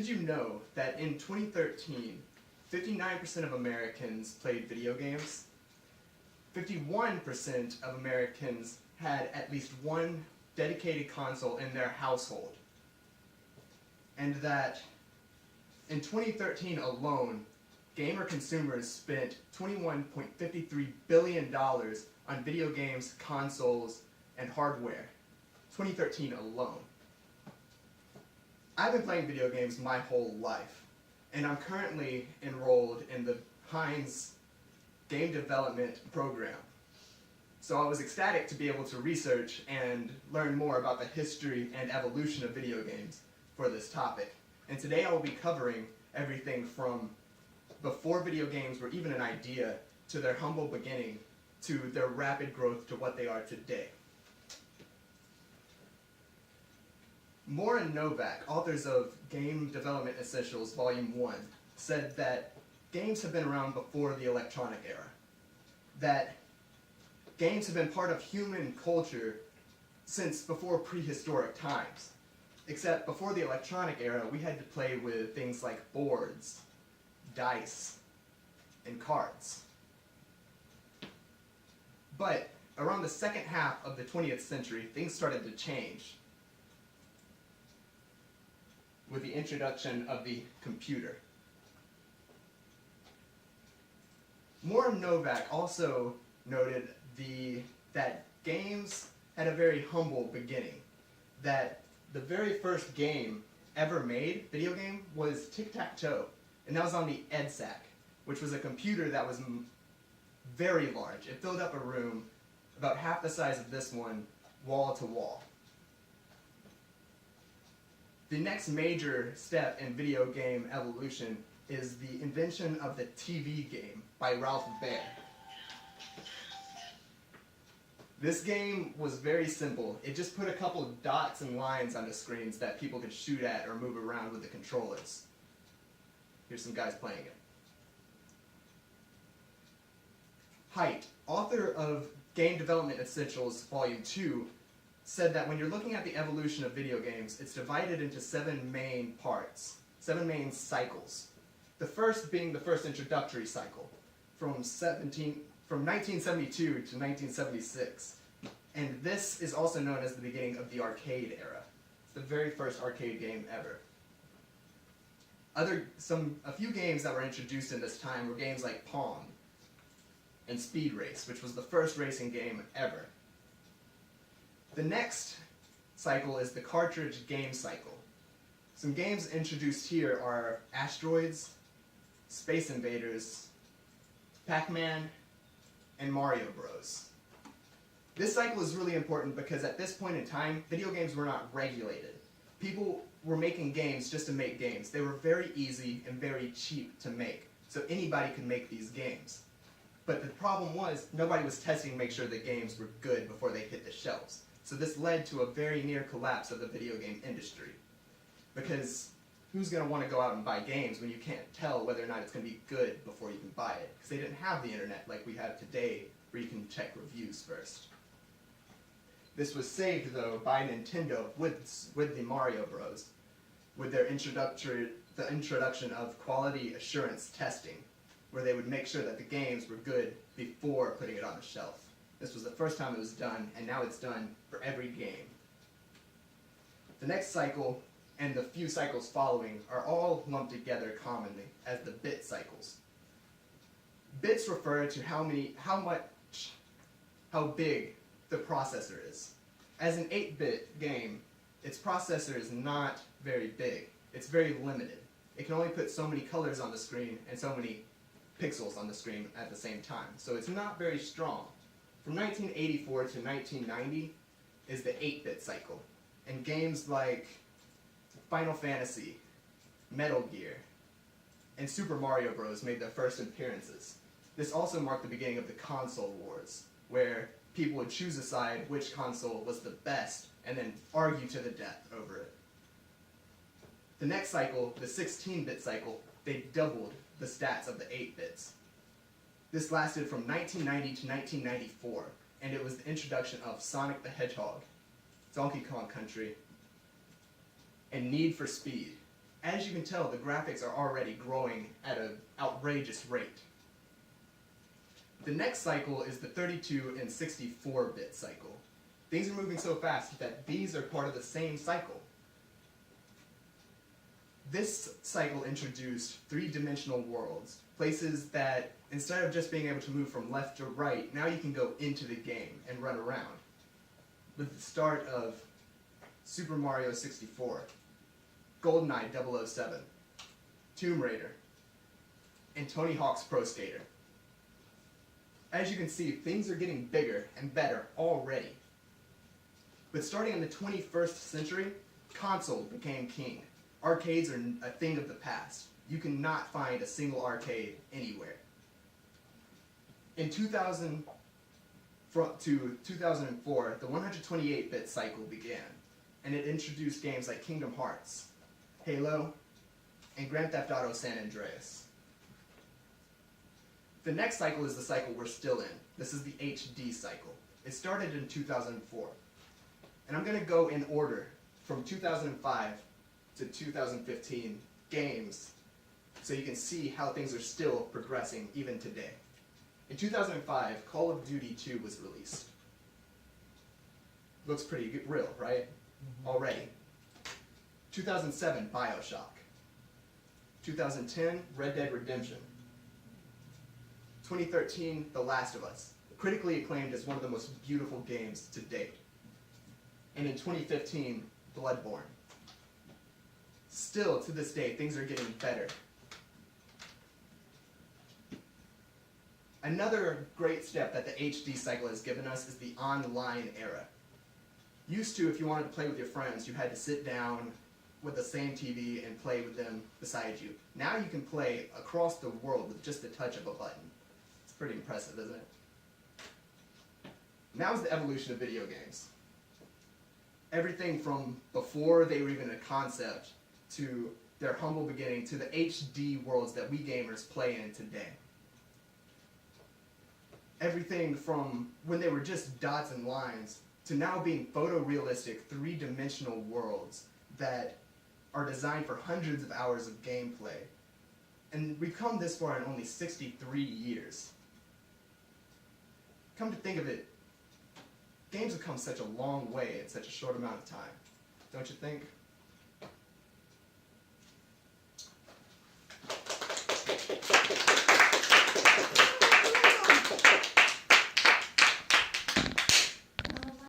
Did you know that in 2013, 59% of Americans played video games? 51% of Americans had at least one dedicated console in their household. And that in 2013 alone, gamer consumers spent $21.53 billion on video games, consoles, and hardware. 2013 alone. I've been playing video games my whole life, and I'm currently enrolled in the Heinz game development program. So I was ecstatic to be able to research and learn more about the history and evolution of video games for this topic. And today I will be covering everything from before video games were even an idea, to their humble beginning, to their rapid growth to what they are today. Moore and Novak, authors of Game Development Essentials Volume 1, said that games have been around before the electronic era. That games have been part of human culture since before prehistoric times. Except before the electronic era, we had to play with things like boards, dice, and cards. But around the second half of the 20th century, things started to change with the introduction of the computer. Moore and Novak also noted that games had a very humble beginning. That the very first game ever made, video game, was Tic-Tac-Toe. And that was on the EDSAC, which was a computer that was very large. It filled up a room about half the size of this one, wall to wall. The next major step in video game evolution is the invention of the TV game by Ralph Baer. This game was very simple. It just put a couple of dots and lines on the screens that people could shoot at or move around with the controllers. Here's some guys playing it. Haidt, author of Game Development Essentials Volume 2, said that when you're looking at the evolution of video games, it's divided into 7 main parts, 7 main cycles. The first being the first introductory cycle, from 1972 to 1976. And this is also known as the beginning of the arcade era. It's the very first arcade game ever. A few games that were introduced in this time were games like Pong and Speed Race, which was the first racing game ever. The next cycle is the cartridge game cycle. Some games introduced here are Asteroids, Space Invaders, Pac-Man, and Mario Bros. This cycle is really important because at this point in time, video games were not regulated. People were making games just to make games. They were very easy and very cheap to make, so anybody could make these games. But the problem was, nobody was testing to make sure the games were good before they hit the shelves. So this led to a very near collapse of the video game industry. Because who's going to want to go out and buy games when you can't tell whether or not it's going to be good before you can buy it? Because they didn't have the internet like we have today, where you can check reviews first. This was saved, though, by Nintendo with the Mario Bros. With their the introduction of quality assurance testing, where they would make sure that the games were good before putting it on the shelf. This was the first time it was done, and now it's done for every game. The next cycle and the few cycles following are all lumped together commonly as the bit cycles. Bits refer to how big the processor is. As an 8-bit game, its processor is not very big. It's very limited. It can only put so many colors on the screen and so many pixels on the screen at the same time. So it's not very strong. From 1984 to 1990 is the 8-bit cycle. And games like Final Fantasy, Metal Gear, and Super Mario Bros. Made their first appearances. This also marked the beginning of the console wars, where people would choose a side which console was the best and then argue to the death over it. The next cycle, the 16-bit cycle, they doubled the stats of the 8-bits. This lasted from 1990 to 1994, and it was the introduction of Sonic the Hedgehog, Donkey Kong Country, and Need for Speed. As you can tell, the graphics are already growing at an outrageous rate. The next cycle is the 32 and 64-bit cycle. Things are moving so fast that these are part of the same cycle. This cycle introduced three-dimensional worlds, places that instead of just being able to move from left to right, now you can go into the game and run around. With the start of Super Mario 64, GoldenEye 007, Tomb Raider, and Tony Hawk's Pro Skater. As you can see, things are getting bigger and better already. But starting in the 21st century, console became king. Arcades are a thing of the past. You cannot find a single arcade anywhere. In 2000 to 2004, the 128-bit cycle began, and it introduced games like Kingdom Hearts, Halo, and Grand Theft Auto San Andreas. The next cycle is the cycle we're still in. This is the HD cycle. It started in 2004. And I'm going to go in order from 2005 to 2015 games so you can see how things are still progressing even today. In 2005, Call of Duty 2 was released. Looks pretty good, real, right? Already. 2007, BioShock. 2010, Red Dead Redemption. 2013, The Last of Us, critically acclaimed as one of the most beautiful games to date. And in 2015, Bloodborne. Still, to this day, things are getting better. Another great step that the HD cycle has given us is the online era. Used to, if you wanted to play with your friends, you had to sit down with the same TV and play with them beside you. Now you can play across the world with just the touch of a button. It's pretty impressive, isn't it? Now is the evolution of video games. Everything from before they were even a concept to their humble beginning to the HD worlds that we gamers play in today. Everything from when they were just dots and lines to now being photorealistic, three-dimensional worlds that are designed for hundreds of hours of gameplay. And we've come this far in only 63 years. Come to think of it, games have come such a long way in such a short amount of time, don't you think?